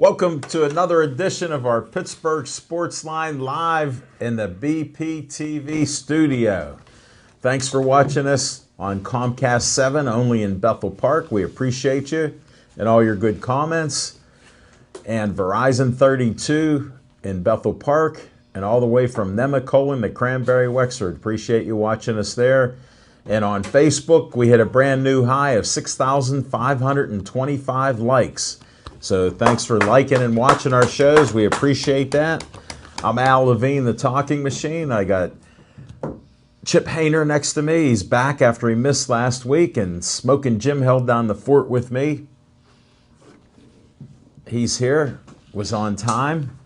Welcome to another edition of our Pittsburgh Sportsline live in the BPTV studio. Thanks for watching us on Comcast 7, only in Bethel Park. We appreciate you and all your good comments. And Verizon 32 in Bethel Park and all the way from Nemacolin to Cranberry Wexford. Appreciate you watching us there. And on Facebook, we hit a brand new high of 6,525 likes. So thanks for liking and watching our shows. We appreciate that. I'm Al Levine, the talking machine. I got Chip Hayner next to me. He's back after he missed last week, and Smoking Jim held down the fort with me. He's here, was on time,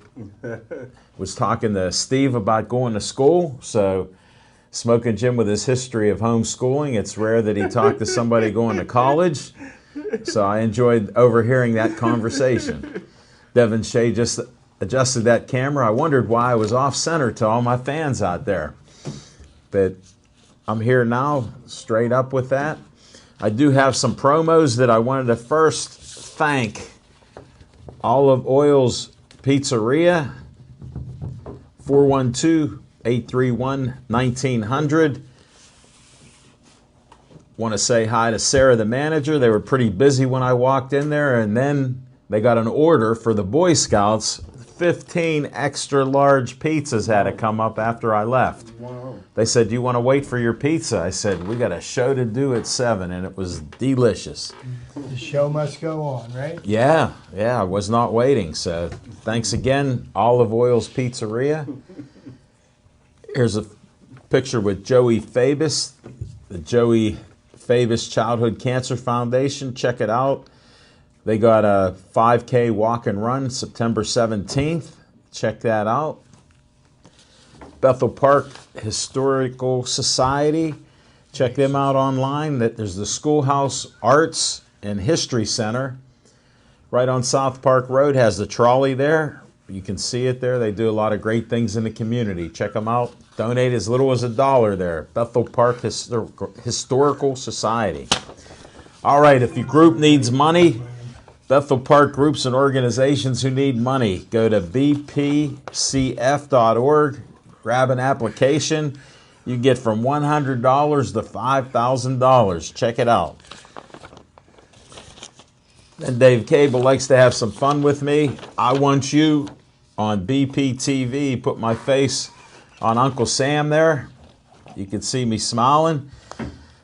was talking to Steve about going to school. So Smoking Jim, with his history of homeschooling, it's rare that he talked to somebody going to college. So I enjoyed overhearing that conversation. Devin Shea just adjusted that camera. I wondered why I was off center to all my fans out there. But I'm here now, straight up with that. I do have some promos that I wanted to first thank Olive Oil's Pizzeria, 412-831-1900. Want to say hi to Sarah, the manager. They were pretty busy when I walked in there, and then they got an order for the Boy Scouts. 15 extra large pizzas had to come up after I left. Wow. They said, "Do you want to wait for your pizza?" I said, "We got a show to do at 7," and it was delicious. The show must go on, right? Yeah, I was not waiting. So thanks again, Olive Oil's Pizzeria. Here's a picture with Joey Fabus, the Joey Fabus Childhood Cancer Foundation. Check it out. They got a 5K walk and run September 17th. Check that out. Bethel Park Historical Society. Check them out online. There's the Schoolhouse Arts and History Center. Right on South Park Road, has the trolley there. You can see it there. They do a lot of great things in the community. Check them out. Donate as little as $1 there. Bethel Park Historical Society. All right, if your group needs money, Bethel Park groups and organizations who need money, go to bpcf.org, grab an application. You get from $100 to $5,000. Check it out. And Dave Cable likes to have some fun with me. I want you on BPTV. Put my face on Uncle Sam there. You can see me smiling.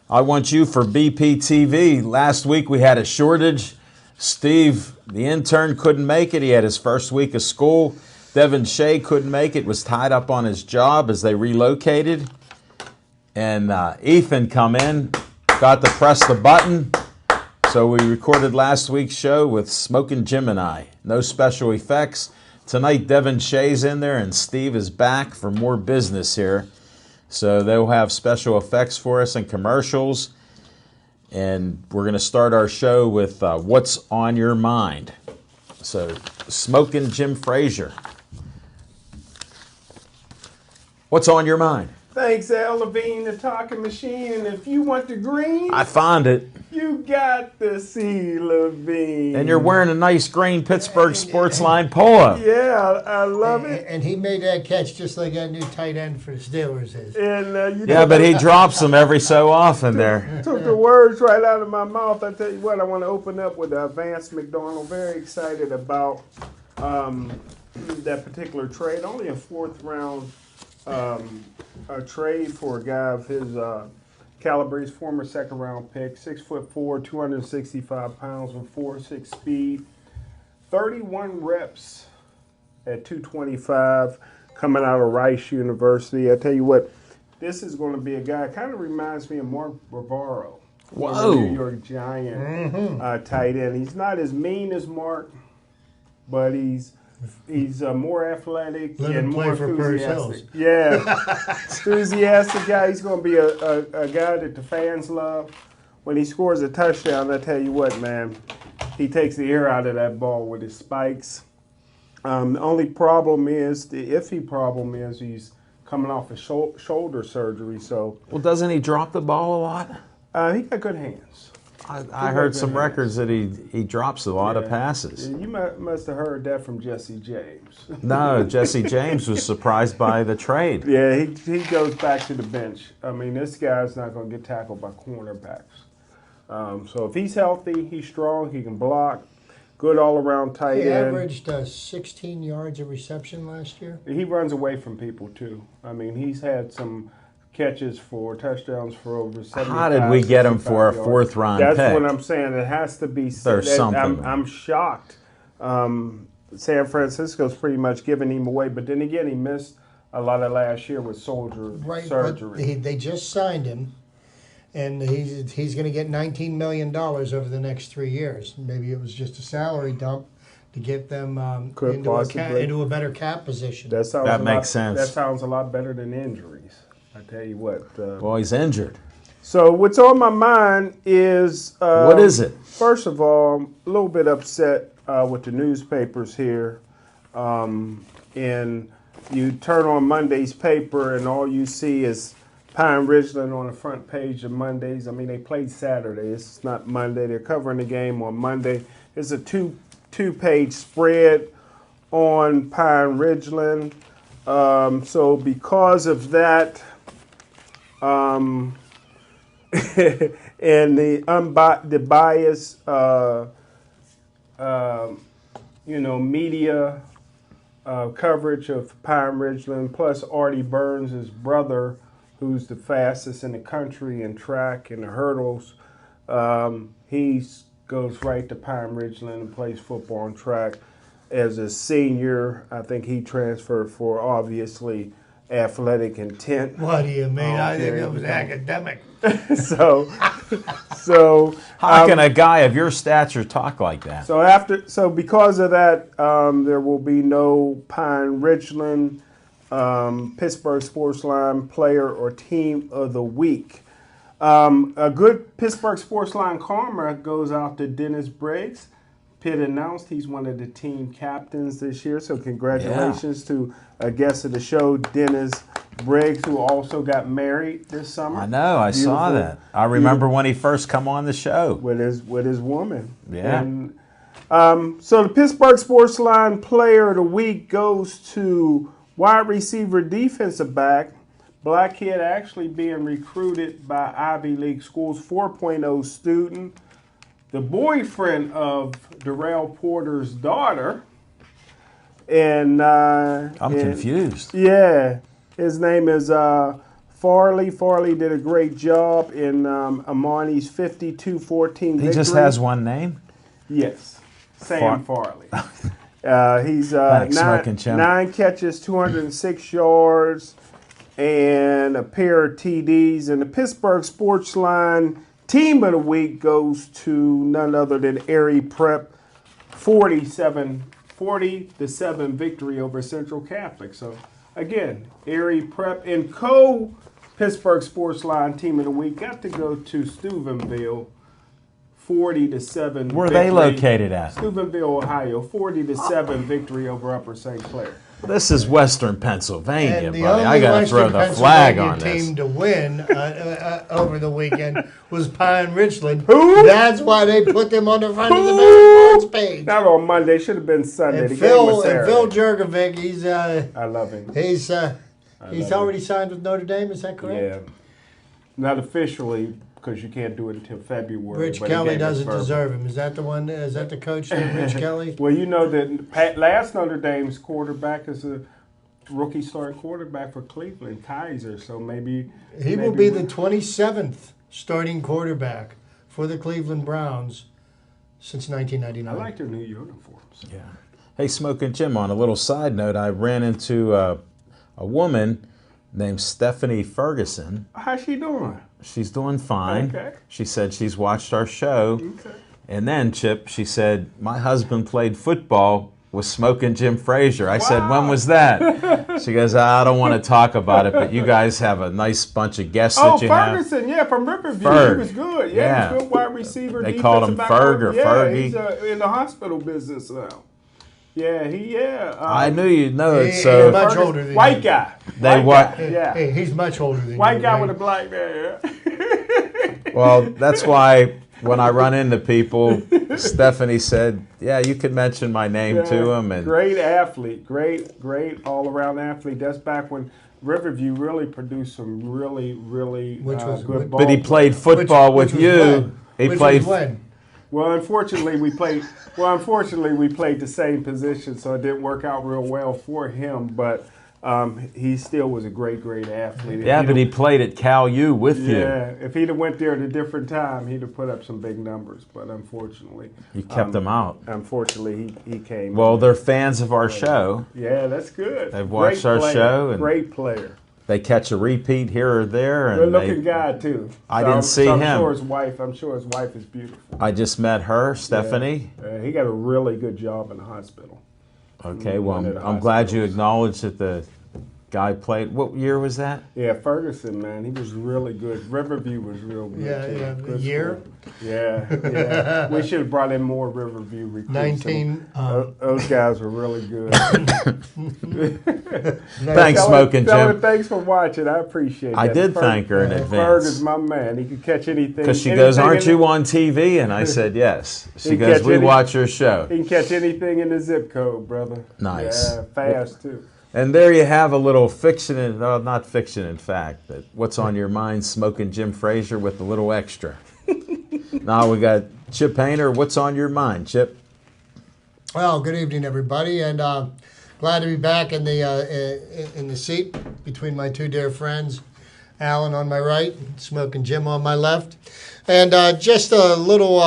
I want you for BPTV. Last week we had a shortage. Steve, the intern, couldn't make it. He had his first week of school. Devin Shea couldn't make it. Was tied up on his job as they relocated. And Ethan come in, got to press the button. So we recorded last week's show with Smoking Jim and I. No special effects. Tonight, Devin Shea's in there, and Steve is back for more business here. So they'll have special effects for us and commercials. And we're going to start our show with What's on Your Mind. So, Smoking Jim Frazier. What's on your mind? Thanks, Al Levine, the talking machine. And if you want the green, I found it. you got to see Levine. And you're wearing a nice green Pittsburgh Sportsline polo. Yeah, I love it. And he made that catch just like that new tight end for the Steelers is. And Yeah, but he drops them every so often there. took the words right out of my mouth. I tell you what, I want to open up with Vance McDonald. Very excited about that particular trade. Only a fourth round a trade for a guy of his caliber. He's former second round pick, 6'4", 265 pounds with 4.6 speed, 31 reps at 225, coming out of Rice University. I tell you what, this is going to be a guy, kind of reminds me of Mark Bavaro, New York Giant tight end. He's not as mean as Mark, but he's more athletic and more enthusiastic. Yeah, enthusiastic guy. He's going to be a guy that the fans love. When he scores a touchdown, I tell you what, man, he takes the air out of that ball with his spikes. The only problem is, the iffy problem is, he's coming off a shoulder surgery. So, well, doesn't he drop the ball a lot? he got good hands. I heard some records that he drops a lot of passes. You must have heard that from Jesse James. No, Jesse James was surprised by the trade. Yeah, he goes back to the bench. I mean, this guy's not going to get tackled by cornerbacks. So if he's healthy, he's strong, he can block, good all-around tight end. He averaged 16 yards of reception last year. He runs away from people, too. I mean, he's had some catches for touchdowns for over 75. How did we get him for a fourth-round pick? That's what I'm saying. It has to be. There's something. I'm shocked. San Francisco's pretty much giving him away, but then again, he missed a lot of last year with surgery. But they just signed him, and he's going to get $19 million over the next 3 years. Maybe it was just a salary dump to get them into a better cap position. That makes sense. That sounds a lot better than injuries. I tell you what. Well, he's injured. So what's on my mind is what is it? First of all, a little bit upset with the newspapers here, and you turn on Monday's paper and all you see is Pine Ridgeland on the front page of Mondays. I mean, they played Saturday. It's not Monday. They're covering the game on Monday. It's a two-page spread on Pine Ridgeland. So because of that. And the bias, media coverage of Pine Ridgeland, plus Artie Burns, his brother, who's the fastest in the country in track and the hurdles. He goes right to Pine Ridgeland and plays football and track. As a senior, I think he transferred for obviously athletic intent. What do you mean? I think it was academic. so how can a guy of your stature talk like that? So because of that, there will be no Pine Ridgeland Pittsburgh Sportsline Player or Team of the Week. A good Pittsburgh Sportsline karma goes out to Dennis Briggs. Pitt announced he's one of the team captains this year, so congratulations to a guest of the show, Dennis Briggs, who also got married this summer. I know, I saw that. I remember when he first come on the show with his woman. Yeah. And, so the Pittsburgh Sportsline Player of the Week goes to wide receiver, defensive back, black kid actually being recruited by Ivy League schools, 4.0 student. The boyfriend of Darrell Porter's daughter, and I'm confused. Yeah, his name is Farley. Farley did a great job in Amani's 52-14 victory. He just has one name? Yes, Sam Farley. He's Thanks, 9 catches, 206 yards, and a pair of TDs. And the Pittsburgh Sportsline Team of the Week goes to none other than Erie Prep, 40-7 victory over Central Catholic. So, again, Erie Prep and Pittsburgh Sportsline Team of the Week got to go to Steubenville, 40-7. Where are they located at? Steubenville, Ohio, 40-7 victory over Upper St. Clair. This is Western Pennsylvania, And the buddy. only I got to throw Western the flag on Pennsylvania this. team to win over the weekend was Pine Ridgeland. Who? That's why they put them on the front of the Best Sports page. Not on Monday. Should have been Sunday. And The Phil game was Saturday. Jurgovic, he's I love him. he's already signed with Notre Dame. Is that correct? Yeah. Not officially, because you can't do it until February. Rich but Kelly again, it's doesn't verbal. deserve him. Is that the one? Is that the coach named Rich Kelly? Well, you know that last Notre Dame's quarterback is a rookie starting quarterback for Cleveland, Kaiser. So maybe He will be the 27th starting quarterback for the Cleveland Browns since 1999. I like their new uniforms. Yeah. Hey, Smoking Jim, on a little side note, I ran into a woman named Stephanie Ferguson. How's she doing? She's doing fine. Okay. She said she's watched our show. Okay. And then, Chip, she said, my husband played football with Smoking Jim Frazier. I said, when was that? She goes, I don't want to talk about it, but you guys have a nice bunch of guests that you have. Ferguson, yeah, from Riverview. Ferg. He was good. Yeah. He was good wide receiver. They called him defensive back. Ferg or Fergie. He's in the hospital business now. Yeah, I knew you'd know it, He's so much Ferguson, older than white you. guy. They White guy, what? yeah. Hey, he's much older than White you. guy right? with a black man. Well, that's why when I run into people, Stephanie said, "Yeah, you could mention my name to him." And great athlete, great all-around athlete. That's back when Riverview really produced some really good ball. But he played football with you. He played. Well, unfortunately, we played the same position, so it didn't work out real well for him. But he still was a great athlete. Yeah, but he played at Cal U with you. Yeah, if he'd have went there at a different time, he'd have put up some big numbers. But unfortunately, you kept him out. Unfortunately, he came. Well, they're fans of our show. Yeah, that's good. They've watched our show. And great player. They catch a repeat here or there. And good-looking guy too. I didn't see him. I'm sure his wife is beautiful. I just met her, Stephanie. Yeah. He got a really good job in the hospital. Okay, well, I'm glad you acknowledged that the guy played. What year was that? Yeah, Ferguson, man. He was really good. Riverview was real good, too. Yeah, good year? Yeah. We should have brought in more Riverview recruits. 19. Those guys were really good. Thanks, Smoking Jim. Thanks for watching. I appreciate that. I did thank her in advance. Ferg is my man. He could catch anything. Because she goes, "Aren't you on TV?" And I said, "Yes." She goes, "We watch your show." He can catch anything in the zip code, brother. Nice. Yeah, fast, too. And there you have a little fiction, and not fiction, in fact, but what's on your mind, Smoking Jim Frazier with a little extra. Now we got Chip Hayner. What's on your mind, Chip? Well, good evening, everybody, and glad to be back in the seat between my two dear friends, Alan on my right, Smoking Jim on my left, and just a little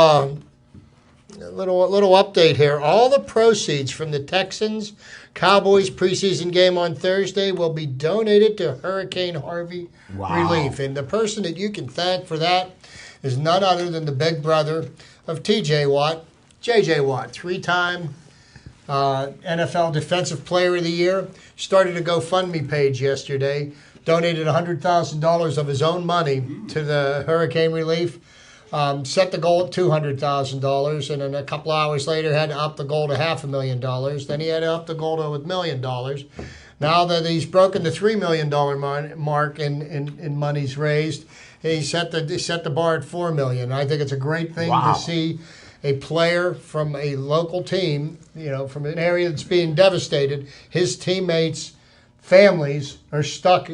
update here. All the proceeds from the Texans Cowboys preseason game on Thursday will be donated to Hurricane Harvey relief. And the person that you can thank for that is none other than the big brother of T.J. Watt, J.J. Watt, three-time NFL Defensive Player of the Year. Started a GoFundMe page yesterday, donated $100,000 of his own money to the hurricane relief. Set the goal at $200,000, and then a couple hours later had to up the goal to $500,000. Then he had to up the goal to $1 million. Now that he's broken the $3 million mark in monies raised, he set the bar at $4 million. I think it's a great thing to see a player from a local team, from an area that's being devastated. His teammates' families are stuck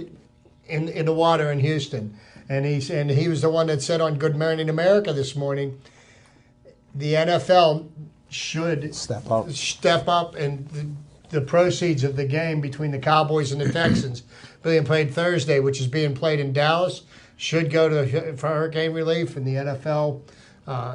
in the water in Houston. And he was the one that said on Good Morning America this morning, the NFL should step up, and the proceeds of the game between the Cowboys and the Texans being played Thursday, which is being played in Dallas, should go for hurricane relief, and the NFL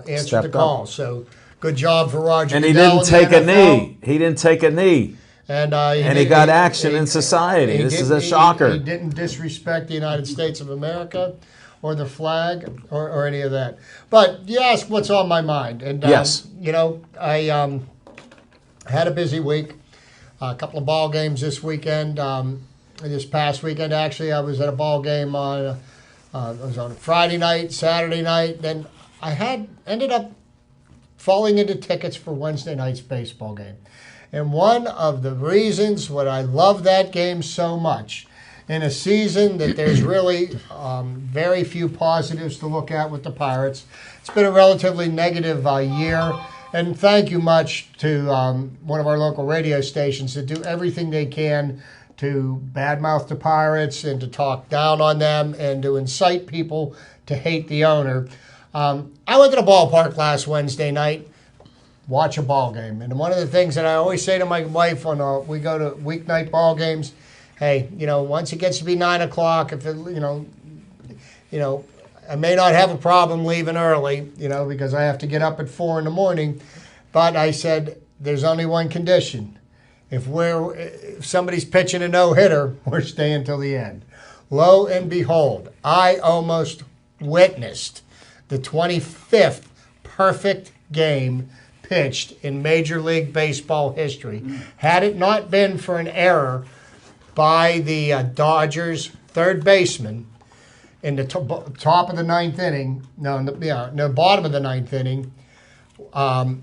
answered the call. So good job for Roger. And he didn't take a knee. He didn't take a knee. And he got action in society. This is a shocker. He didn't disrespect the United States of America or the flag or any of that. But you ask what's on my mind. And, yes. I had a busy week. A couple of ball games this weekend. This past weekend, actually, I was at a ball game on a Friday night, Saturday night. Then I ended up falling into tickets for Wednesday night's baseball game. And one of the reasons why I love that game so much, in a season that there's really very few positives to look at with the Pirates, it's been a relatively negative year. And thank you much to one of our local radio stations that do everything they can to badmouth the Pirates and to talk down on them and to incite people to hate the owner. I went to the ballpark last Wednesday night. Watch a ball game. And one of the things that I always say to my wife when we go to weeknight ball games, hey, once it gets to be 9 o'clock, if it, I may not have a problem leaving early, because I have to get up at 4 in the morning. But I said, there's only one condition. If somebody's pitching a no-hitter, we're staying till the end. Lo and behold, I almost witnessed the 25th perfect game pitched in Major League Baseball history. Had it not been for an error by the Dodgers third baseman in the top of the ninth inning, bottom of the ninth inning, I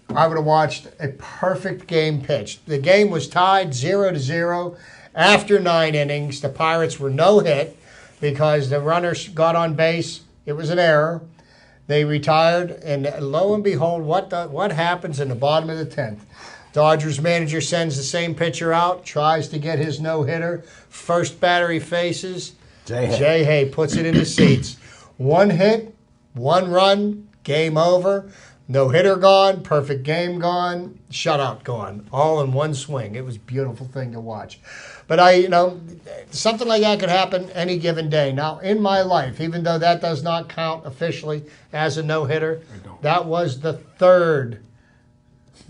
would have watched a perfect game pitched. The game was tied 0-0 after 9 innings. The Pirates were no hit because the runners got on base. It was an error. They retired, and lo and behold, what happens in the bottom of the 10th? Dodgers manager sends the same pitcher out, tries to get his no-hitter. First batter he faces, Jay Hay puts it in the seats. 1 hit, 1 run, game over. No-hitter gone, perfect game gone, shutout gone, all in one swing. It was a beautiful thing to watch. But something like that could happen any given day. Now, in my life, even though that does not count officially as a no-hitter, that was the 3rd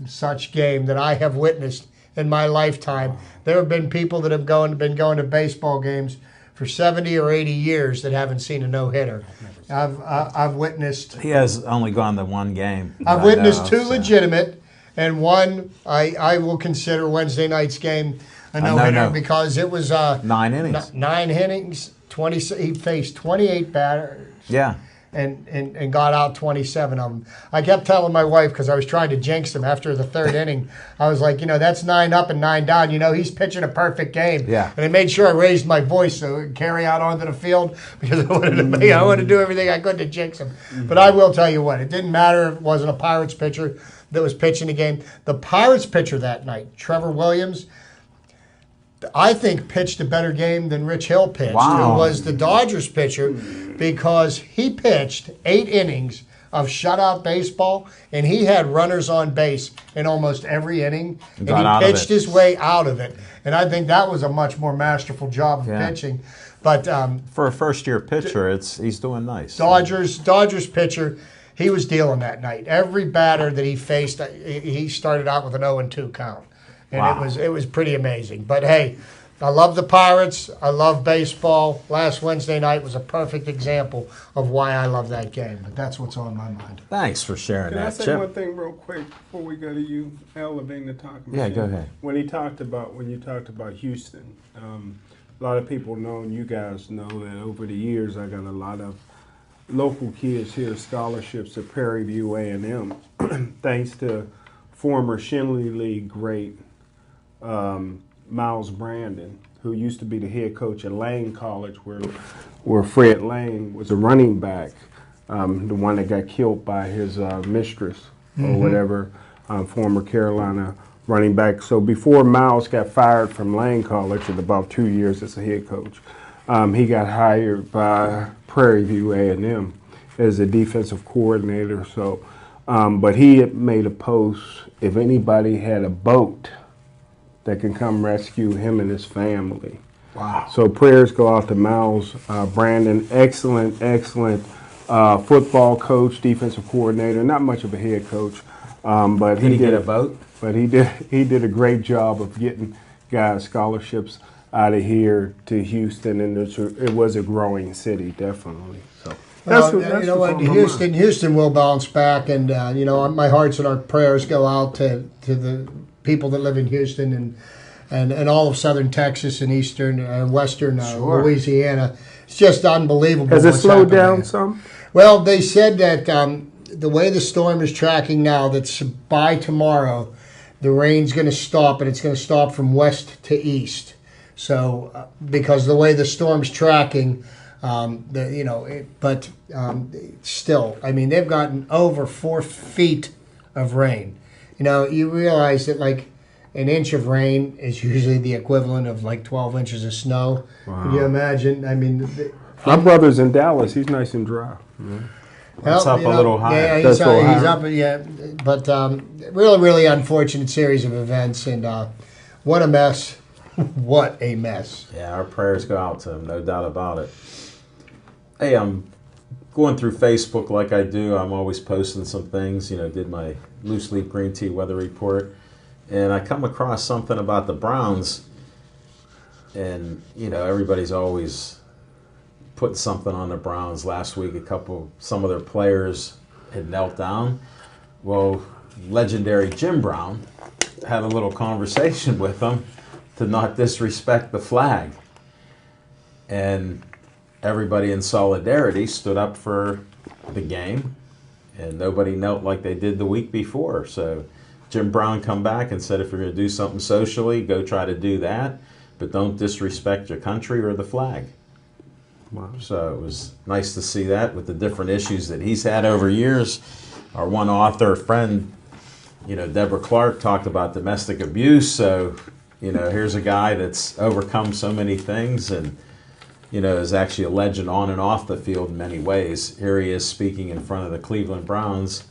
such game that I have witnessed in my lifetime. There have been people that have been going to baseball games for 70 or 80 years that haven't seen a no-hitter. I've witnessed. He has only gone to 1 game. I've witnessed 2 legitimate, and one I will consider Wednesday night's game a no-hitter because it was 9 innings. 9 innings. He faced 28 batters. Yeah. And got out 27 of them. I kept telling my wife, because I was trying to jinx him after the 3rd inning, I was like, that's 9 up and 9 down. He's pitching a perfect game. Yeah. And I made sure I raised my voice so it could carry out onto the field because I wanted to do everything I could to jinx him. But I will tell you what, it didn't matter if it wasn't a Pirates pitcher that was pitching the game. The Pirates pitcher that night, Trevor Williams, I think pitched a better game than Rich Hill pitched, who was the Dodgers pitcher, because he pitched 8 innings of shutout baseball, and he had runners on base in almost every inning, and he pitched his way out of it. And I think that was a much more masterful job of pitching. But for a first-year pitcher, he's doing nice. Dodgers pitcher, he was dealing that night. Every batter that he faced, he started out with an 0-2 count. And it was pretty amazing. But, hey, I love the Pirates. I love baseball. Last Wednesday night was a perfect example of why I love that game. But that's what's on my mind. Thanks for sharing that, Can I say one thing real quick before we go to you, elevating the talk? Yeah, go ahead. When you talked about Houston, a lot of people know, and you guys know, that over the years I got a lot of local kids here, scholarships at Prairie View A&M, thanks to former Shinley League great Miles Brandon, who used to be the head coach at Lane College, where Fred Lane was a running back, the one that got killed by his mistress or whatever, former Carolina running back. So before Miles got fired from Lane College in about 2 years as a head coach, he got hired by Prairie View A&M as a defensive coordinator. So, but he had made a post, if anybody had a boat that can come rescue him and his family. Wow. So prayers go out to Miles Brandon, excellent football coach, defensive coordinator, not much of a head coach. But Did he get a boat? But he did a great job of getting guys scholarships out of here to Houston, and it was a growing city, definitely. So Houston will bounce back, and my hearts and our prayers go out to the people that live in Houston and all of southern Texas and eastern and western Louisiana. It's just unbelievable. Has it slowed down some? Well, they said that the way the storm is tracking now, that's by tomorrow, the rain's going to stop, and it's going to stop from west to east. So, because the way the storm's tracking, still, I mean, they've gotten over 4 feet of rain. You realize that like an inch of rain is usually the equivalent of like 12 inches of snow. Wow. Can you imagine? I mean, my brother's in Dallas. He's nice and dry. It's up a little higher. Yeah, he's up. Yeah, but really, really unfortunate series of events, and what a mess. What a mess. Yeah, our prayers go out to him, no doubt about it. Hey, I'm going through Facebook like I do. I'm always posting some things. Did my loose leaf green tea weather report, and I come across something about the Browns, and everybody's always putting something on the Browns. Last week, some of their players had knelt down. Well, legendary Jim Brown had a little conversation with them to not disrespect the flag, and everybody in solidarity stood up for the game, and nobody knelt like they did the week before. So Jim Brown come back and said, if you're going to do something socially, go try to do that, but don't disrespect your country or the flag. Wow. So it was nice to see that with the different issues that he's had over years. Our one author friend, Deborah Clark, talked about domestic abuse. So, here's a guy that's overcome so many things and, is actually a legend on and off the field in many ways. Here he is speaking in front of the Cleveland Browns,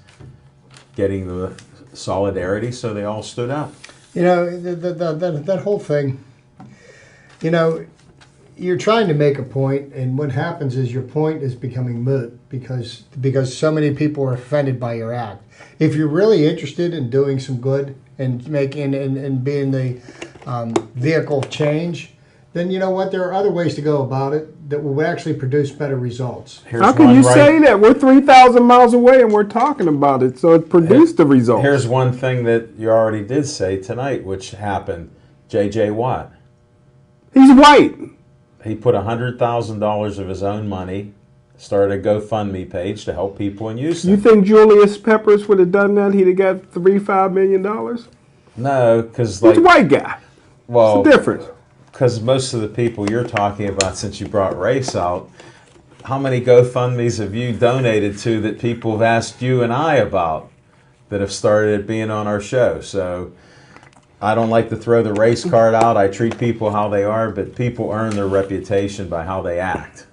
getting the solidarity, so they all stood up. That whole thing, you're trying to make a point, and what happens is your point is becoming moot because so many people are offended by your act. If you're really interested in doing some good and making and being the vehicle of change, then you know what? There are other ways to go about it that will actually produce better results. How can you say that? We're 3,000 miles away and we're talking about it, so it produced the results. Here's one thing that you already did say tonight, which happened. J.J. Watt. He's white. He put $100,000 of his own money, started a GoFundMe page to help people in Houston. You think Julius Peppers would have done that? He'd have got $5 million? No, because he's a white guy. Well, what's the difference? Because most of the people you're talking about, since you brought race out, how many GoFundMes have you donated to that people have asked you and I about that have started being on our show? So I don't like to throw the race card out. I treat people how they are, but people earn their reputation by how they act.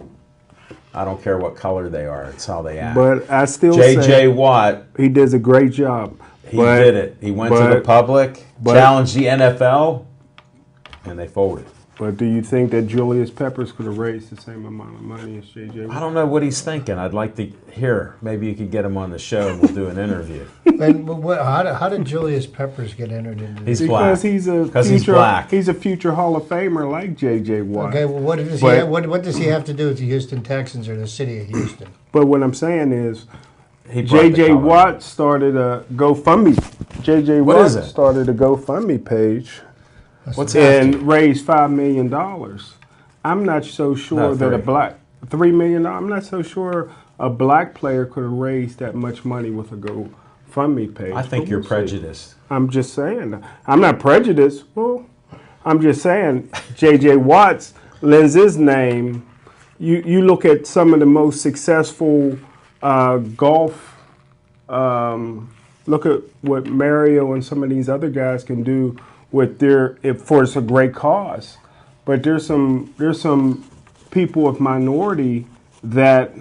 I don't care what color they are. It's how they act. But I still J.J. Watt. He does a great job. He did it. He went to the public, challenged the NFL, and they folded. But do you think that Julius Peppers could have raised the same amount of money as J.J. Watt? I don't know what he's thinking. I'd like to hear. Maybe you could get him on the show and we'll do an interview. And how did Julius Peppers get entered into this? He's black. Because he's black. He's a future Hall of Famer like J.J. Watt. Okay, well, what does he have to do with the Houston Texans or the city of Houston? But what I'm saying is, J.J. Watt started a GoFundMe. J.J. Watt started a GoFundMe page. And raised $5 million. I'm not so sure that $3 million. I'm not so sure a black player could have raised that much money with a GoFundMe page. I think you're prejudiced. I'm just saying. I'm not prejudiced. Well, I'm just saying. J.J. Watt lends his name. You look at some of the most successful golf. Look at what Mario and some of these other guys can do with for it's a great cause. But there's some people of minority that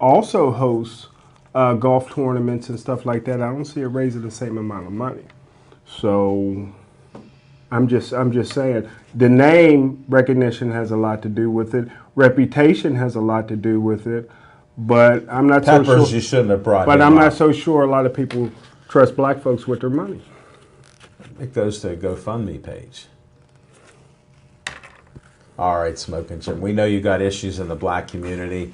also host golf tournaments and stuff like that. I don't see it raising the same amount of money. So I'm just saying the name recognition has a lot to do with it. Reputation has a lot to do with it. But I'm not so sure. You shouldn't have brought. But I'm not so sure a lot of people trust black folks with their money. It goes to a GoFundMe page. All right, Smoking Jim. We know you got issues in the black community.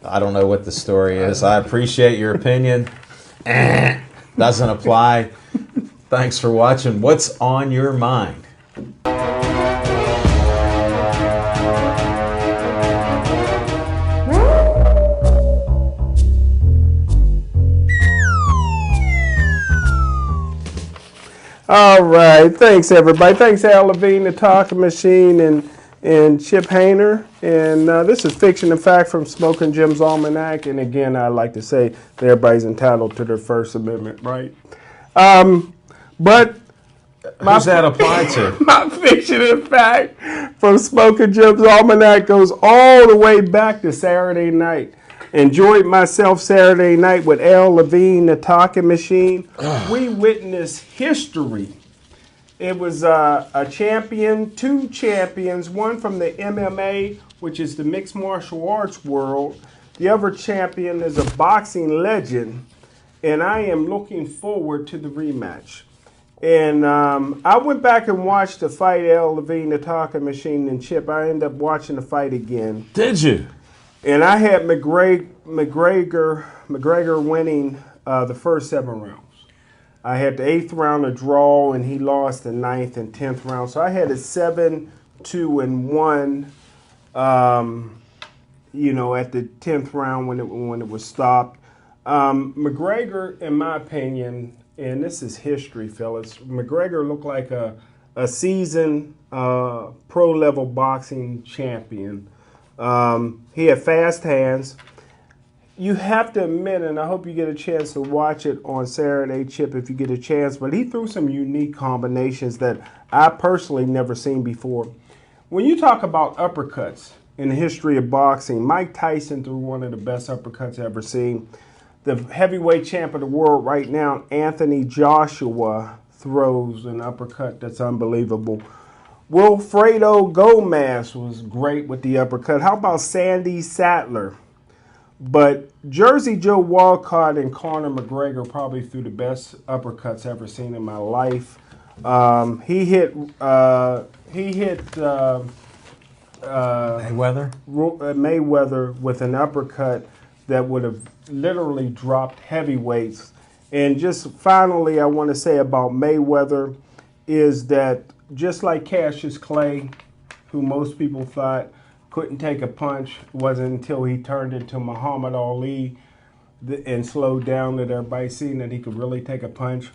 I don't know what the story is. I appreciate your opinion. Doesn't apply. Thanks for watching. What's on your mind? All right. Thanks, everybody. Thanks, Al Levine, the Talking Machine, and Chip Hayner. And this is Fiction and Fact from Smoking Jim's Almanac. And again, I'd like to say that everybody's entitled to their First Amendment, right? But who's that apply to? My Fiction and Fact from Smoking Jim's Almanac goes all the way back to Saturday night. Enjoyed myself Saturday night with Al Levine, the Talking Machine. We witnessed history. It was a champion, two champions, one from the MMA, which is the mixed martial arts world. The other champion is a boxing legend, and I am looking forward to the rematch. And I went back and watched the fight, Al Levine, the Talking Machine, and Chip. I ended up watching the fight again. Did you? And I had McGregor winning the first 7 rounds. I had the 8th round a draw, and he lost the 9th and 10th round. So I had a 7-2-1, at the 10th round when it was stopped. McGregor, in my opinion, and this is history, fellas, McGregor looked like a seasoned pro-level boxing champion. He had fast hands. You have to admit, and I hope you get a chance to watch it on Saturday, Chip, if you get a chance, but he threw some unique combinations that I personally never seen before. When you talk about uppercuts in the history of boxing, Mike Tyson threw one of the best uppercuts I've ever seen. The heavyweight champ of the world right now, Anthony Joshua, throws an uppercut that's unbelievable. Wilfredo Gomez was great with the uppercut. How about Sandy Sattler? But Jersey Joe Walcott and Conor McGregor probably threw the best uppercuts ever seen in my life. He hit Mayweather with an uppercut that would have literally dropped heavyweights. And just finally, I want to say about Mayweather is that just like Cassius Clay, who most people thought couldn't take a punch, wasn't until he turned into Muhammad Ali and slowed down that everybody seen that he could really take a punch.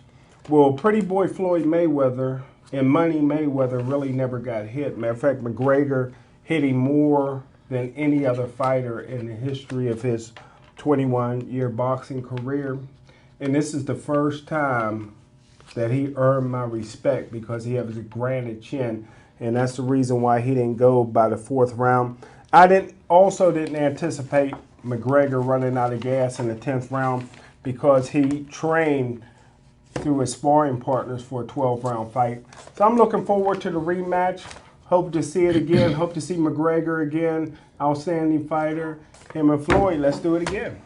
Well, pretty boy Floyd Mayweather and Money Mayweather really never got hit. Matter of fact, McGregor hit him more than any other fighter in the history of his 21-year boxing career. And this is the first time that he earned my respect because he has a granite chin. And that's the reason why he didn't go by the 4th round. I didn't anticipate McGregor running out of gas in the 10th round because he trained through his sparring partners for a 12-round fight. So I'm looking forward to the rematch. Hope to see it again. Hope to see McGregor again. Outstanding fighter. Him and Floyd, let's do it again.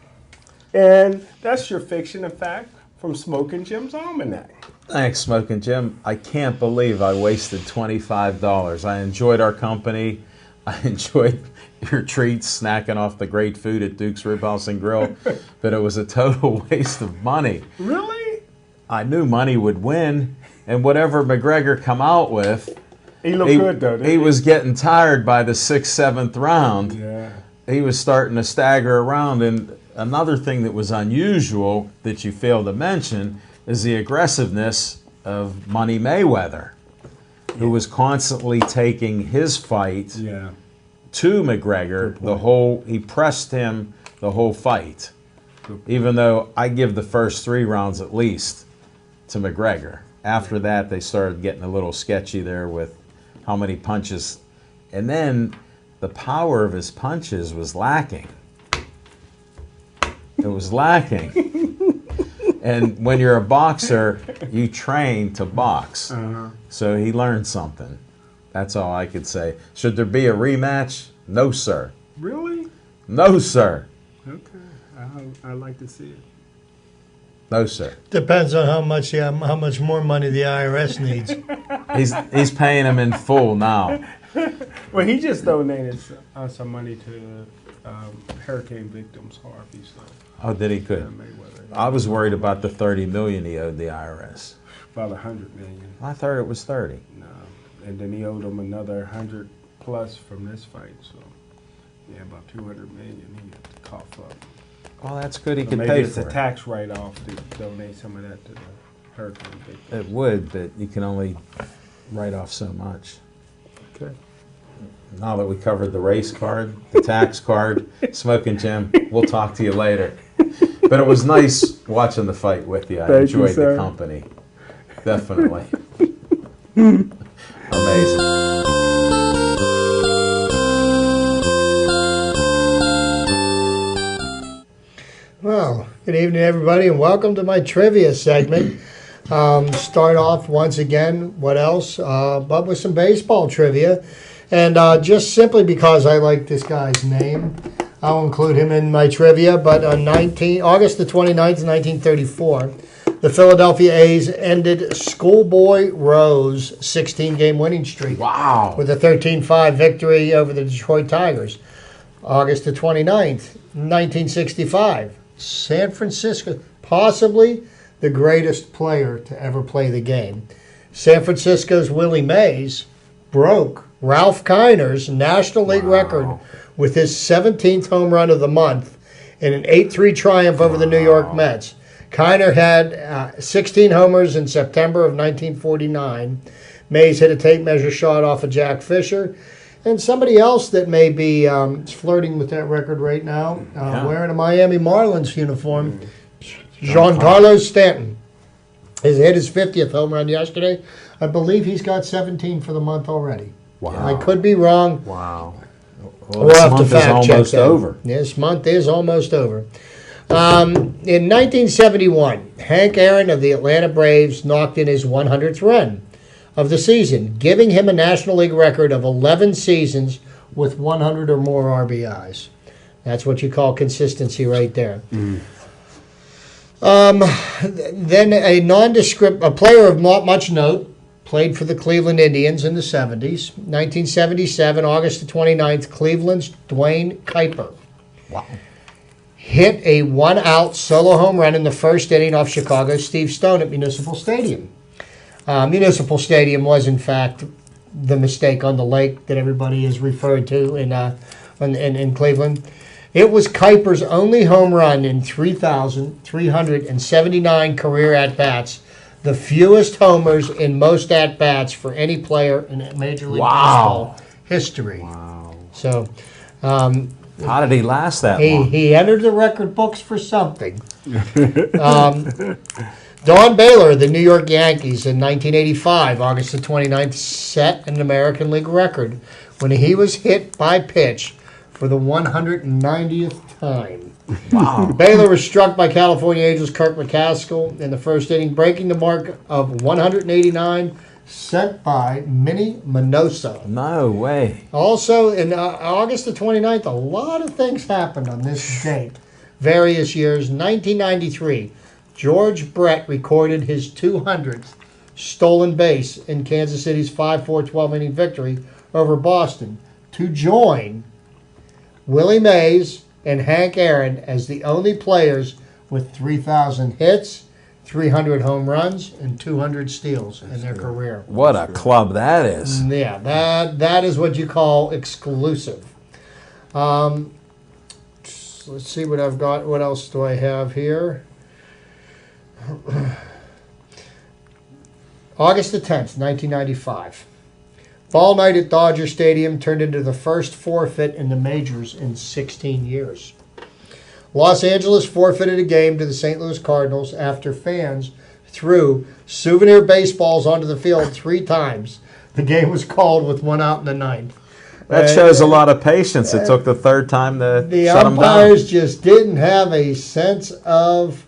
And that's your fiction and fact from Smoking Jim's Almanac. Thanks, Smoking Jim. I can't believe I wasted $25. I enjoyed our company. I enjoyed your treats, snacking off the great food at Duke's Rib House and Grill, but it was a total waste of money. Really? I knew money would win, and whatever McGregor come out with, he looked good though. He was getting tired by the 6th, 7th round. Yeah. He was starting to stagger around, and another thing that was unusual that you failed to mention is the aggressiveness of Money Mayweather, who was constantly taking his fight to McGregor. He pressed him the whole fight, even though I give the first 3 rounds at least to McGregor. After that, they started getting a little sketchy there with how many punches, and then the power of his punches was lacking. It was lacking. And when you're a boxer, you train to box. So he learned something. That's all I could say. Should there be a rematch? No, sir. Really? No, sir. Okay. I'd like to see it. No, sir. Depends on how much more money the IRS needs. He's paying him in full now. Well, he just donated some money to hurricane victims, Harvey. So. Oh, did he? Good. I was worried about the $30 million he owed the IRS. About $100 million. I thought it was 30. No, and then he owed them another 100 plus from this fight. So, yeah, about 200 million he had to cough up. Well, that's good. He So can maybe pay it's for a it. tax write-off to donate some of that to the hurricane victims. It would, but you can only write off so much. Okay. Now that we covered the race card, the tax card, Smoking Jim, we'll talk to you later. But it was nice watching the fight with you. I enjoyed the company. Definitely. Amazing. Well, good evening, everybody, and welcome to my trivia segment. Start off once again, what else? But with some baseball trivia. And just simply because I like this guy's name, I'll include him in my trivia. But on August the 29th, 1934, the Philadelphia A's ended Schoolboy Rowe's 16-game winning streak. Wow. With a 13-5 victory over the Detroit Tigers. August the 29th, 1965, San Francisco, possibly the greatest player to ever play the game. San Francisco's Willie Mays broke Ralph Kiner's National League record with his 17th home run of the month in an 8-3 triumph over the New York Mets. Kiner had 16 homers in September of 1949. Mays hit a tape measure shot off of Jack Fisher. And somebody else that may be flirting with that record right now, wearing a Miami Marlins uniform, Giancarlo Stanton. Has hit his 50th home run yesterday. I believe he's got 17 for the month already. Wow. I could be wrong. Wow. Well, this month is almost over. This month is almost over. In 1971, Hank Aaron of the Atlanta Braves knocked in his 100th run of the season, giving him a National League record of 11 seasons with 100 or more RBIs. That's what you call consistency right there. Then a player of not much note, played for the Cleveland Indians in the 70s. 1977, August the 29th, Cleveland's Dwayne Kuiper. Wow. Hit a one-out solo home run in the first inning off Chicago's Steve Stone at Municipal Stadium. Municipal Stadium was, in fact, the mistake on the lake that everybody is referred to in Cleveland. It was Kuiper's only home run in 3,379 career at-bats, the fewest homers in most at-bats for any player in Major League Baseball history. Wow. So, how did he last that long? He entered the record books for something. Don Baylor of the New York Yankees in 1985, August the 29th, set an American League record when he was hit by pitch for the 190th time. Wow. Baylor was struck by California Angels Kirk McCaskill in the first inning, breaking the mark of 189 set by Minnie Minoso. No way. Also, in August the 29th, a lot of things happened on this date. Various years. 1993, George Brett recorded his 200th stolen base in Kansas City's 5-4 12-inning victory over Boston to join Willie Mays and Hank Aaron as the only players with 3,000 hits, 300 home runs, and 200 steals in their career. What a club that is. Yeah, that is what you call exclusive. Let's see what I've got. What else do I have here? August the 10th, 1995. Ball night at Dodger Stadium turned into the first forfeit in the majors in 16 years. Los Angeles forfeited a game to the St. Louis Cardinals after fans threw souvenir baseballs onto the field 3 times. The game was called with 1 out in the 9th. That shows a lot of patience. It took the third time to shut them down. The umpires just didn't have a sense of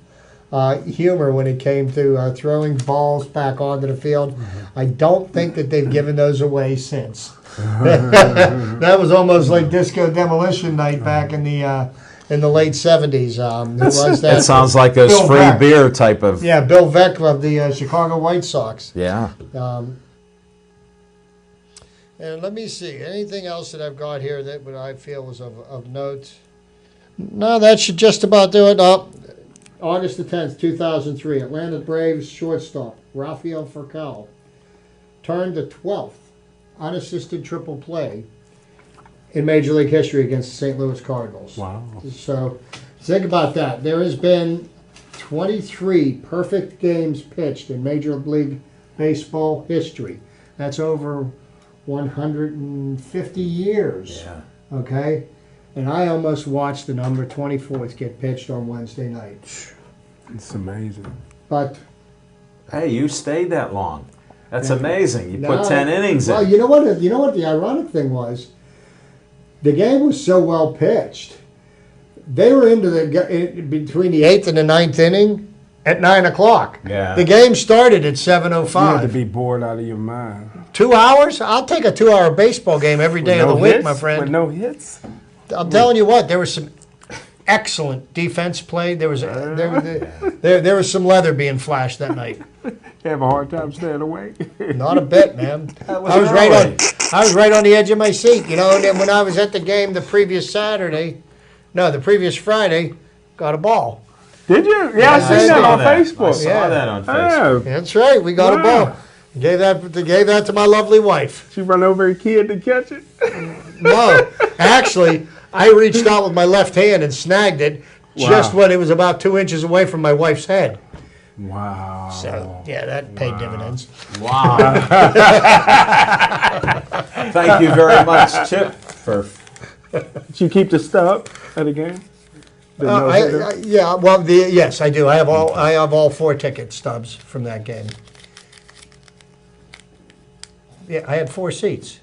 humor when it came to throwing balls back onto the field. I don't think that they've given those away since. That was almost like Disco Demolition Night back in the late 70s. Who was that? It sounds like a Bill free Veeck. beer type of. Yeah, Bill Veeck of the Chicago White Sox. Yeah. And let me see. Anything else that I've got here that I feel was of note? No, that should just about do it. August the 10th, 2003, Atlanta Braves shortstop Rafael Furcal turned the 12th unassisted triple play in Major League history against the St. Louis Cardinals. Wow. So think about that. There has been 23 perfect games pitched in Major League Baseball history. That's over 150 years. Yeah. Okay? And I almost watched the number 24th get pitched on Wednesday night. It's amazing. But Hey, you stayed that long. That's amazing. You put 10 innings well, in. you know what the ironic thing was? The game was so well pitched. They were into between the 8th and the 9th inning at 9 o'clock. Yeah. The game started at You had to 7:05. be bored out of your mind. 2 hours? I'll take a 2-hour baseball game every day of the week, my friend. With no hits? I'm telling you what, there was some excellent defense played. There was there was some leather being flashed that night. You have a hard time staying awake? Not a bit, man. That was I was early. right on the edge of my seat, And then when I was at the game the previous Friday, got a ball. Did you? Yeah, I seen that on Facebook. I saw that on Facebook. Oh, That's right, we got a ball. Gave that to my lovely wife. she run over a kid to catch it? No, actually, I reached out with my left hand and snagged it just when it was about 2 inches away from my wife's head. Wow. So, yeah, that paid dividends. Wow. Thank you very much, Chip. Did you keep the stub at the game? Yes, I do. I have all 4 ticket stubs from that game. Yeah, I had 4 seats.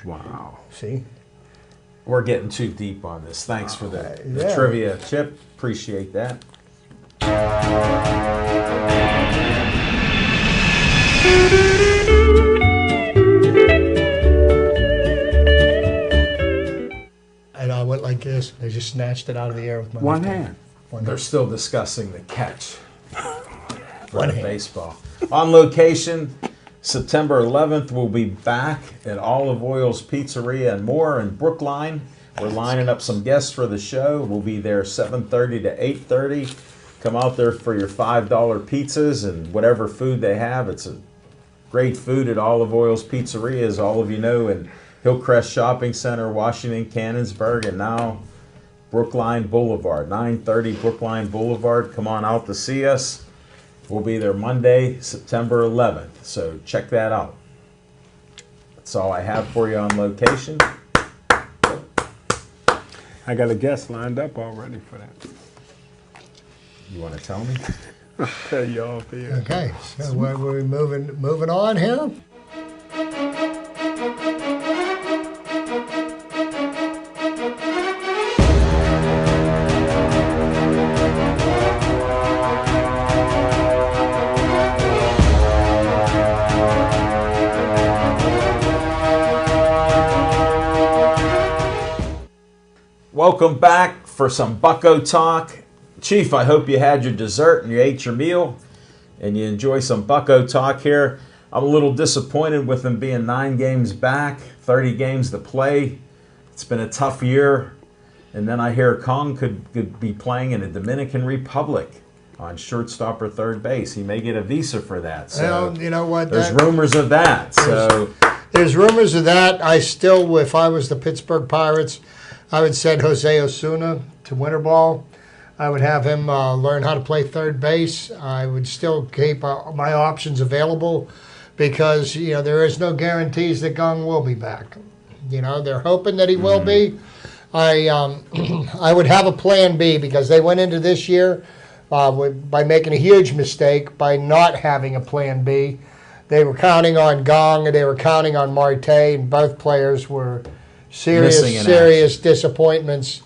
Wow. See? We're getting too deep on this. Thanks for the trivia, Chip. Appreciate that. And I went like this. I just snatched it out of the air with my one hand. They're still discussing the catch for One the hand. baseball. On location, September 11th, we'll be back at Olive Oil's Pizzeria and More in Brookline. We're lining up some guests for the show. We'll be there 7:30 to 8:30. Come out there for your $5 pizzas and whatever food they have. It's a great food at Olive Oil's Pizzeria, as all of you know, in Hillcrest Shopping Center, Washington, Canonsburg, and now Brookline Boulevard, 930 Brookline Boulevard. Come on out to see us. We'll be there Monday, September 11th, so check that out. That's all I have for you on location. I got a guest lined up already for that. You want to tell me? I'll tell you off here. Okay, so we're moving on here. Welcome back for some Bucko Talk. Chief, I hope you had your dessert and you ate your meal and you enjoy some Bucko Talk here. I'm a little disappointed with them being 9 games back, 30 games to play. It's been a tough year. And then I hear Kong could be playing in the Dominican Republic on shortstop or third base. He may get a visa for that. So Well, you know what? there's rumors of that. So There's rumors of that. I still, if I was the Pittsburgh Pirates, I would send Jose Osuna to winter ball. I would have him learn how to play third base. I would still keep my options available because, there is no guarantees that Gong will be back. They're hoping that he will be. I would have a plan B because they went into this year by making a huge mistake by not having a plan B. They were counting on Gong and they were counting on Marte, and both players were serious disappointments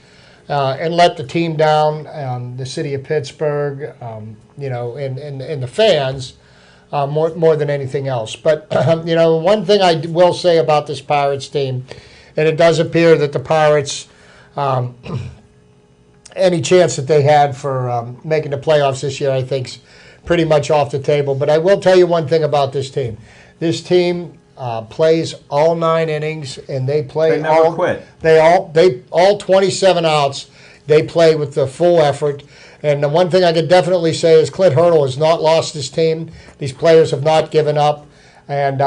and let the team down, the city of Pittsburgh, and the fans more than anything else. But, one thing I will say about this Pirates team, and it does appear that the Pirates, any chance that they had for making the playoffs this year, I think is pretty much off the table. But I will tell you one thing about this team. This team plays all 9 innings, and they play. They never quit. They all 27 outs. They play with the full effort. And the one thing I could definitely say is Clint Hurdle has not lost his team. These players have not given up. And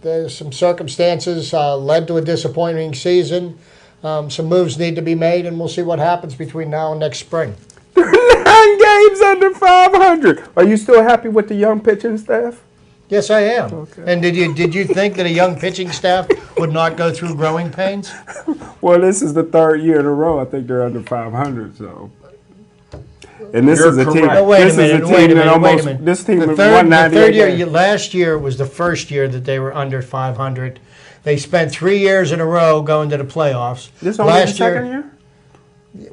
there's some circumstances led to a disappointing season. Some moves need to be made, and we'll see what happens between now and next spring. 9 games under 500. Are you still happy with the young pitching staff? Yes, I am. Okay. And did you think that a young pitching staff would not go through growing pains? Well, this is the 3rd year in a row. I think they're under 500. So, and this is a team. No, wait a minute. This team the won third 98 year. games. Last year was the first year that they were under 500. They spent 3 years in a row going to the playoffs. This only the second year?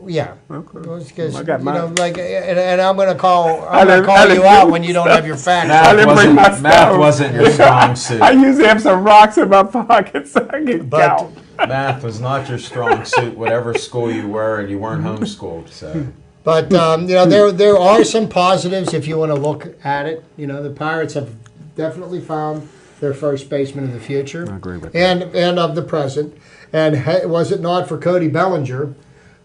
Yeah. Okay. Because, I got mine. and I'm going to call you out when you don't have your facts. Math wasn't your strong suit. I usually have some rocks in my pocket so I can count. Math was not your strong suit, whatever school you were, and you weren't homeschooled. So. But there are some positives if you want to look at it. The Pirates have definitely found their first baseman of the future. I agree with that. And of the present. And was it not for Cody Bellinger,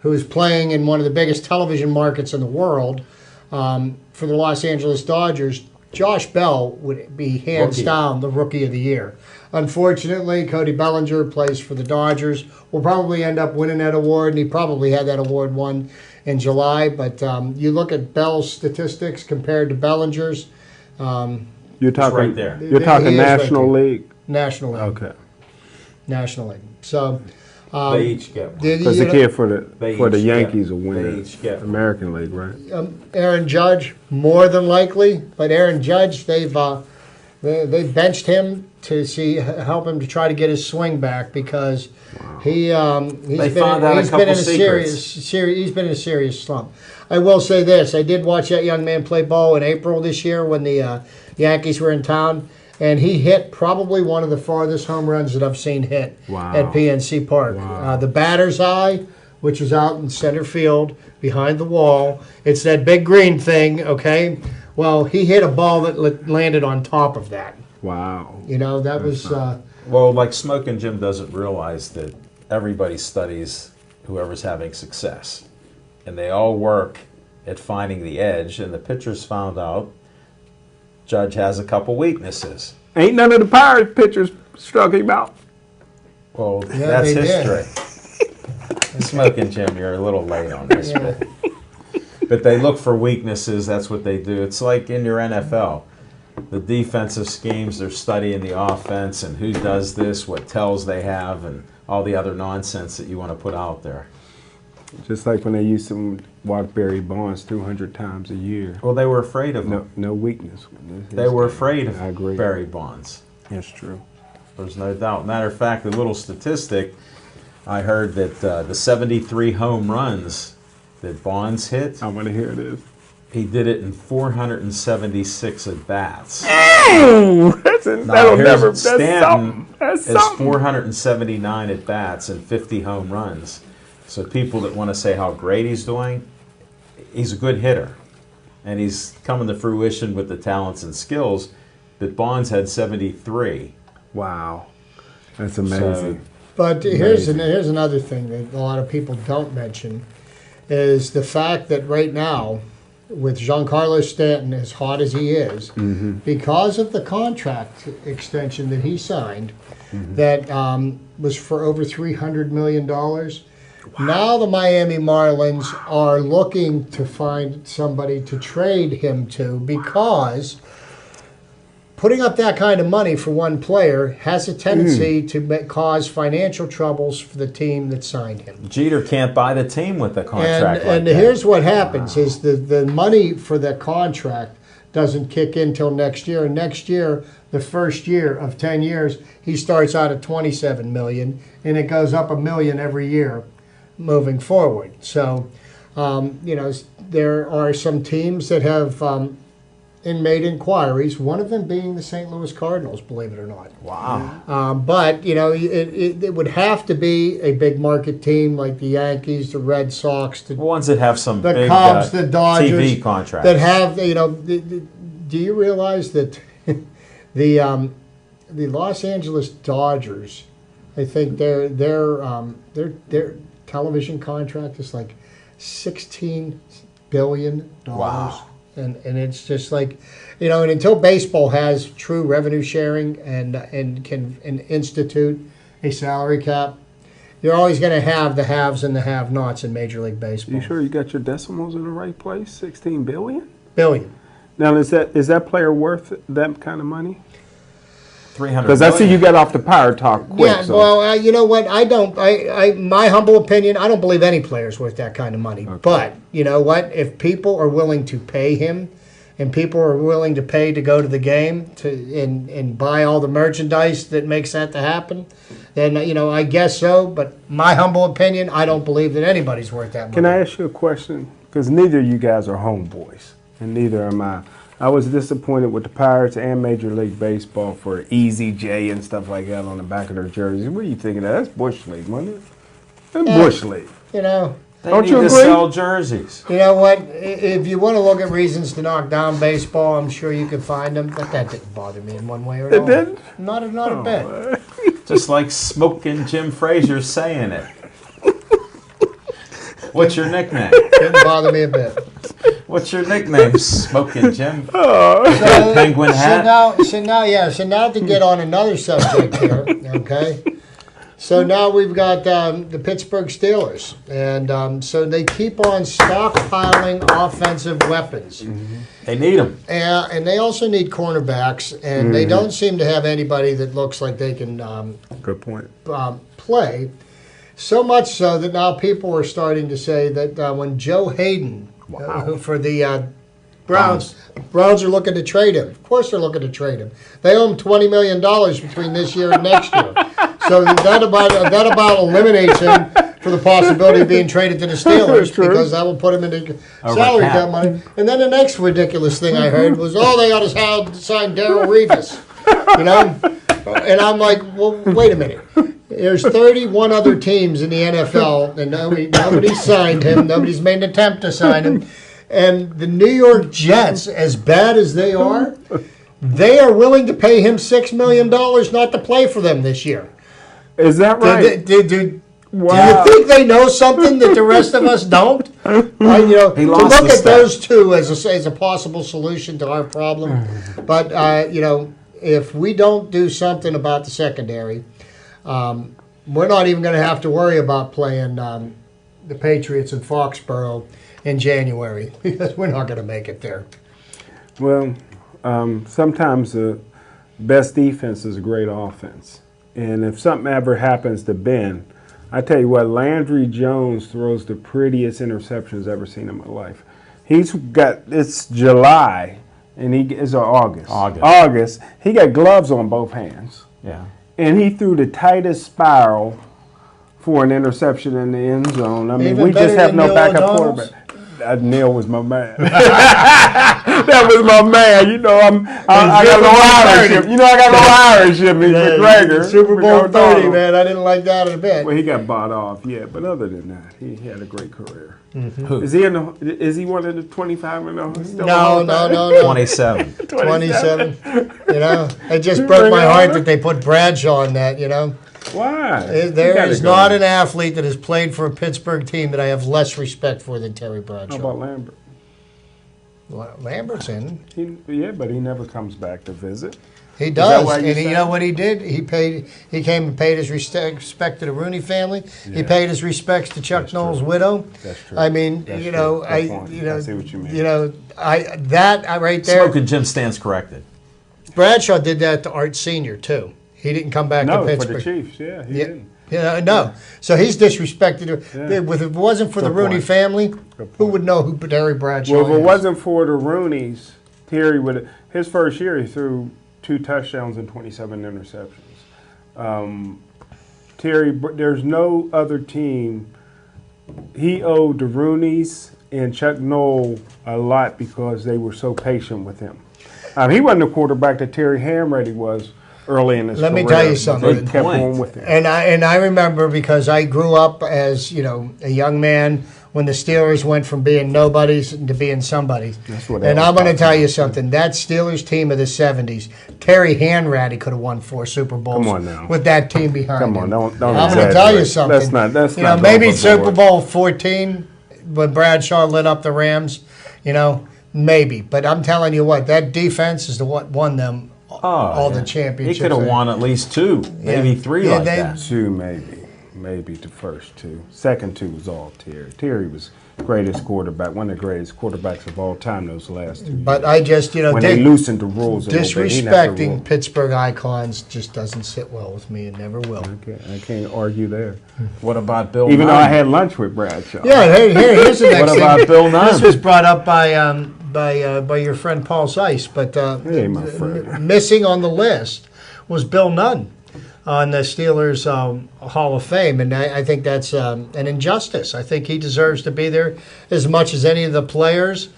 who is playing in one of the biggest television markets in the world for the Los Angeles Dodgers, Josh Bell would be hands down the Rookie of the Year. Unfortunately, Cody Bellinger plays for the Dodgers. Will probably end up winning that award, and he probably had that award won in July. But you look at Bell's statistics compared to Bellinger's. You're talking right there. You're talking National League. National League. Okay. National League. So They each get one. Because the kid for the each Yankees will they win each get the one. American League, right? Aaron Judge, more than likely, but Aaron Judge, they benched him to help him to try to get his swing back because he's been in a serious slump. I will say this: I did watch that young man play ball in April this year when the Yankees were in town, and he hit probably one of the farthest home runs that I've seen hit at PNC Park. The batter's eye, which is out in center field behind the wall. It's that big green thing, okay? Well, he hit a ball that landed on top of that. Wow. You know, that was... Well, like Smoking Jim doesn't realize that everybody studies whoever's having success. And they all work at finding the edge, and the pitchers found out Judge has a couple weaknesses. Ain't none of the Pirates pitchers struck him out. Well, that's history. Smoking Jim, you're a little late on this bit. But they look for weaknesses. That's what they do. It's like in your NFL. The defensive schemes, they're studying the offense and who does this, what tells they have, and all the other nonsense that you want to put out there. Just like when they used to walk Barry Bonds 200 times a year. Well, they were afraid of him. No weakness. They were afraid of I agree. Barry Bonds. That's true. There's no doubt. Matter of fact, a little statistic, I heard that the 73 home runs that Bonds hit, I want to hear this. he did it in 476 at-bats. Oh, that's Stanton That's is something. 479 at-bats and 50 home runs. So people that want to say how great he's doing, he's a good hitter. And he's coming to fruition with the talents and skills. But Bonds had 73. Wow. That's amazing. But here's another thing that a lot of people don't mention is the fact that right now, with Giancarlo Stanton as hot as he is, because of the contract extension that he signed, that was for over $300 million. Now the Miami Marlins are looking to find somebody to trade him to because putting up that kind of money for one player has a tendency to cause financial troubles for the team that signed him. Jeter can't buy the team with the contract And here's what happens is the money for the contract doesn't kick in till next year. And next year, the first year of 10 years, he starts out at $27 million, and it goes up $1 million every year moving forward. So, there are some teams that have made inquiries, one of them being the St. Louis Cardinals, believe it or not. Wow. But, it would have to be a big market team like the Yankees, the Red Sox, the Ones that have some the big Cubs, the Dodgers, TV contracts. that have, do you realize that the Los Angeles Dodgers, I think their television contract is like $16 billion. Wow. And it's just like, and until baseball has true revenue sharing and can institute a salary cap, you're always going to have the haves and the have-nots in Major League Baseball. You sure you got your decimals in the right place? 16 billion? Billion. Now, is that player worth that kind of money? 300 Because I see you got off the power talk quick. Yeah, well, you know what? My humble opinion, I don't believe any player's worth that kind of money. Okay. But you know what? If people are willing to pay him, and people are willing to pay to go to the game and buy all the merchandise that makes that to happen, then I guess so. But my humble opinion, I don't believe that anybody's worth that money. Can I ask you a question? Because neither of you guys are homeboys, and neither am I. I was disappointed with the Pirates and Major League Baseball for Easy J and stuff like that on the back of their jerseys. What are you thinking of? That's Bush League, wasn't it? That's Bush League. They don't need you to agree? sell jerseys. You know what? If you want to look at reasons to knock down baseball, I'm sure you can find them. But that didn't bother me in one way or another. It didn't? Not a bit. Just like Smoking Jim Frazier saying it. What's your nickname? Didn't bother me a bit. What's your nickname? Smoking Jim? So, Penguin hat? So now to get on another subject here, okay? So now we've got the Pittsburgh Steelers, and so they keep on stockpiling offensive weapons. They need them. And they also need cornerbacks, and they don't seem to have anybody that looks like they can Good point. play. So much so that now people are starting to say that when Joe Hayden for the Browns are looking to trade him. Of course they're looking to trade him. They owe him $20 million between this year and next year. So that about eliminates him for the possibility of being traded to the Steelers because that will put him into salary cap money. And then the next ridiculous thing I heard was, they ought to sign Darrell Revis. You know? And I'm like, well, wait a minute. There's 31 other teams in the NFL, and nobody signed him. Nobody's made an attempt to sign him. And the New York Jets, as bad as they are willing to pay him $6 million not to play for them this year. Is that right? Wow. Do you think they know something that the rest of us don't? To look at those two as a possible solution to our problem. But, if we don't do something about the secondary, we're not even going to have to worry about playing the Patriots in Foxborough in January because we're not going to make it there. Well, sometimes the best defense is a great offense. And if something ever happens to Ben, I tell you what, Landry Jones throws the prettiest interceptions I've ever seen in my life. It's July, and it's August. He got gloves on both hands. Yeah. And he threw the tightest spiral for an interception in the end zone. I mean, Even we just have no Neil backup O'Donnell's? quarterback. Neil was my man. That was my man. I got no Irish. I got no Irish in me. McGregor. Super Bowl 30, man. I didn't like that a bit. Well, he got bought off, but other than that, he had a great career. Who? Is he one of the 25 and No. 27. 27. It just broke my heart that they put Bradshaw on that, Why? There is not an athlete that has played for a Pittsburgh team that I have less respect for than Terry Bradshaw. How about Lambert? Lambert's in. But he never comes back to visit. He does, and you know what he did? He came and paid his respect to the Rooney family. Yeah. He paid his respects to Chuck Noll's widow. That's true. I mean, I see what you mean. That right there. Smoking Jim stands corrected. Bradshaw did that to Art Sr. too. He didn't come back to Pittsburgh. For the Chiefs, he didn't. No. So he's disrespected. If it wasn't for the Rooney family, who would know who Terry Bradshaw is? Well, if it wasn't for the Rooneys, Terry would. His first year, he threw 2 touchdowns and 27 interceptions. Terry, there's no other team. He owed the Rooneys and Chuck Noll a lot because they were so patient with him. He wasn't the quarterback that Terry Hamready was early in his career. Let me tell you something. They kept on with him. And I remember because I grew up as a young man when the Steelers went from being nobodies to being somebodies. That's what. And I'm going to tell you something. That Steelers team of the '70s, Terry Hanratty could have won 4 Super Bowls. Come on now. With that team behind him. Come on, don't I'm going to tell you something. That's not. Maybe Super Bowl 14 when Bradshaw lit up the Rams. Maybe. But I'm telling you what, that defense is what won them all the championships. He could have won at least 2, maybe 3 like that. 2 maybe the first 2. Second 2 was all Terry. Terry was greatest quarterback, one of the greatest quarterbacks of all time those last 2 years. But I just, when they loosened the rules, disrespecting Pittsburgh icons just doesn't sit well with me and never will. I can't argue there. What about Bill? Even though I had lunch with Bradshaw. Yeah, here's the next What thing. about Bill Nunn? This was brought up by your friend Paul Zeiss, but Hey, my friend. missing on the list was Bill Nunn on the Steelers Hall of Fame, and I think that's an injustice. I think he deserves to be there as much as any of the players.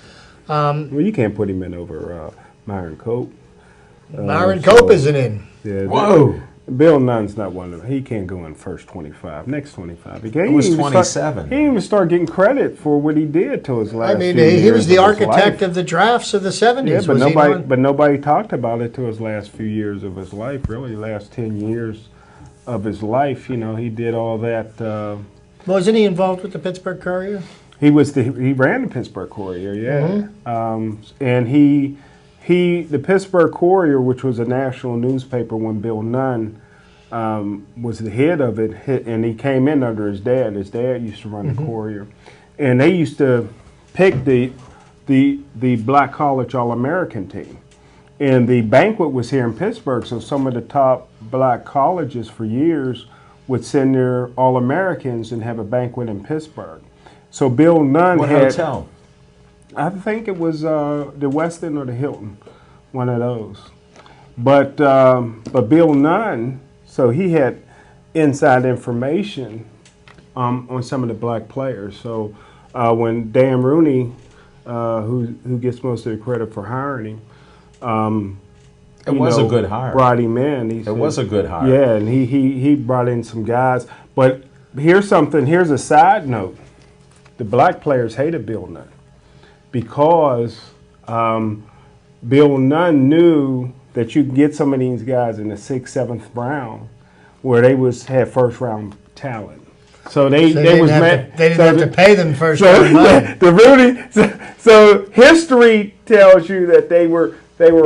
Well, you can't put him in over Myron Cope. Myron Cope isn't in. Yeah, Whoa. Bill Nunn's not one of them. He can't go in first 25. Next 25. It was 27. He didn't even start getting credit for what he did to his last. He was the architect of the drafts of the '70s. Yeah, but nobody talked about it to his last few years of his life. Really, last 10 years of his life. He did all that. Wasn't he involved with the Pittsburgh Courier? He ran the Pittsburgh Courier, yeah. And the Pittsburgh Courier, which was a national newspaper when Bill Nunn was the head of it, and he came in under his dad. His dad used to run the Courier, and they used to pick the Black College All-American team. And the banquet was here in Pittsburgh, so some of the top black colleges for years would send their All-Americans and have a banquet in Pittsburgh. So Bill Nunn What had, hotel? I think it was the Westin or the Hilton, one of those. But Bill Nunn, so he had inside information on some of the black players. So when Dan Rooney, who gets most of the credit for hiring him, it was a good hire. Brought him in. It was a good hire. Yeah, and he brought in some guys. But here's a side note. The black players hated Bill Nunn because Bill Nunn knew that you could get some of these guys in the 6th, 7th round where they had first round talent. So they didn't have to pay them first round money. So history tells you that they were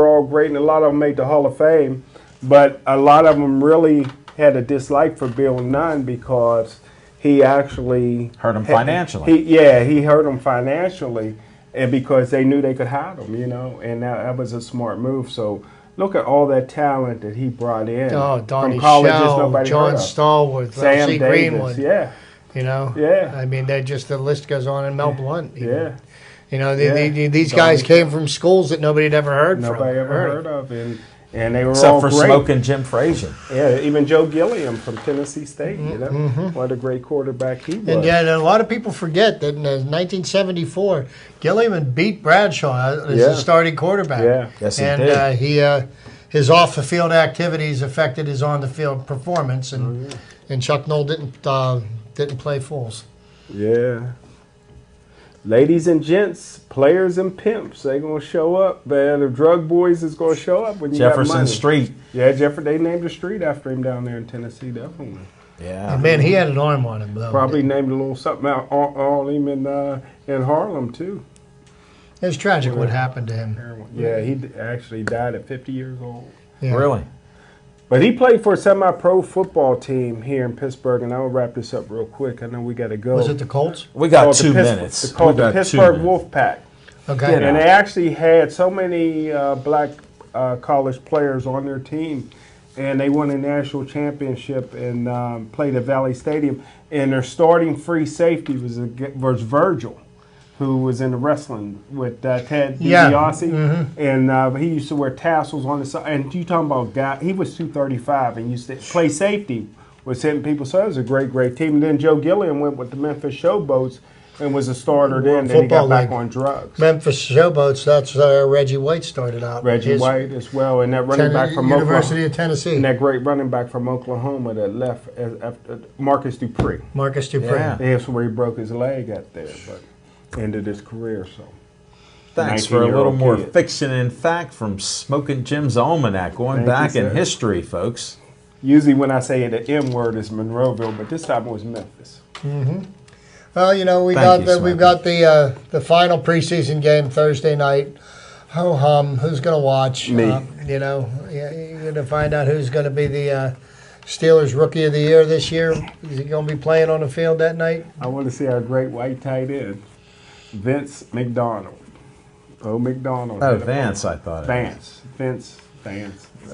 all great, and a lot of them made the Hall of Fame, but a lot of them really had a dislike for Bill Nunn because he actually hurt them financially. He hurt them financially, and because they knew they could hide him, and that was a smart move. So look at all that talent that he brought in. Oh, Donnie from colleges Shell, nobody John heard of. Stallworth, Sam C. Davis, Greenwood. yeah. Yeah. I mean, the list goes on, and Mel Blount. Yeah. These guys came from schools that nobody had ever heard from. Nobody ever heard of, and they were Except all for great. Smoking Jim Frazier. Yeah, even Joe Gilliam from Tennessee State, what a great quarterback he was. And a lot of people forget that in 1974, Gilliam beat Bradshaw as the starting quarterback. Yeah. Yes, he did. His off-the-field activities affected his on-the-field performance, and Chuck Noll didn't play fools. Yeah. Ladies and gents, players and pimps, they gonna show up, man. The drug boys is gonna show up when you got money. Jefferson Street. Yeah, they named a street after him down there in Tennessee, definitely. Yeah. And man, he had an arm on him, though. Probably named a little something out on him in Harlem too. It's tragic what happened to him. Yeah, he actually died at 50 years old. Yeah. Really? But he played for a semi-pro football team here in Pittsburgh, and I'll wrap this up real quick. I know we got to go. Was it the Colts? We got 2 minutes. It's called the Pittsburgh Wolfpack. Okay. And they actually had so many black college players on their team, and they won a national championship and played at Valley Stadium. And their starting free safety was Virgil, who was in the wrestling with Ted DiBiase. And he used to wear tassels on his side. And you talking about a guy, he was 235 and used to play safety, was hitting people. So it was a great, great team. And then Joe Gilliam went with the Memphis Showboats and was a starter then he got back on drugs. Memphis Showboats, that's where Reggie White started out. Reggie White as well. And that running back from University of Tennessee. And that great running back from Oklahoma that left after Marcus Dupree. Marcus Dupree. Yeah. That's where he broke his leg at there. But ended his career. So thanks for a little more fiction and fact from Smoking Jim's Almanac, going back in history, folks. Usually when I say the M word is Monroeville, but this time it was Memphis. Well, we've got the final preseason game Thursday night. Ho hum, who's going to watch? Me. You're going to find out who's going to be the Steelers Rookie of the Year this year. Is he going to be playing on the field that night? I want to see our great white tight end, Vince McDonald. Oh, McDonald. Oh, Vance, I thought. Vance.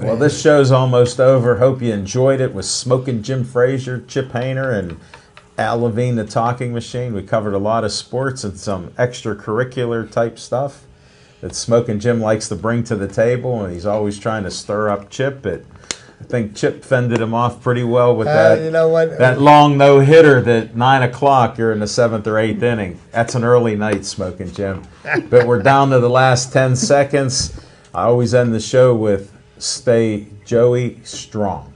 Well, this show's almost over. Hope you enjoyed it with Smoking Jim Frazier, Chip Hayner, and Al Levine, the Talking Machine. We covered a lot of sports and some extracurricular type stuff that Smoking Jim likes to bring to the table, and he's always trying to stir up Chip. I think Chip fended him off pretty well with that long no-hitter that 9 o'clock, you're in the 7th or 8th inning. That's an early night, Smoking Jim. But we're down to the last 10 seconds. I always end the show with stay Joey strong.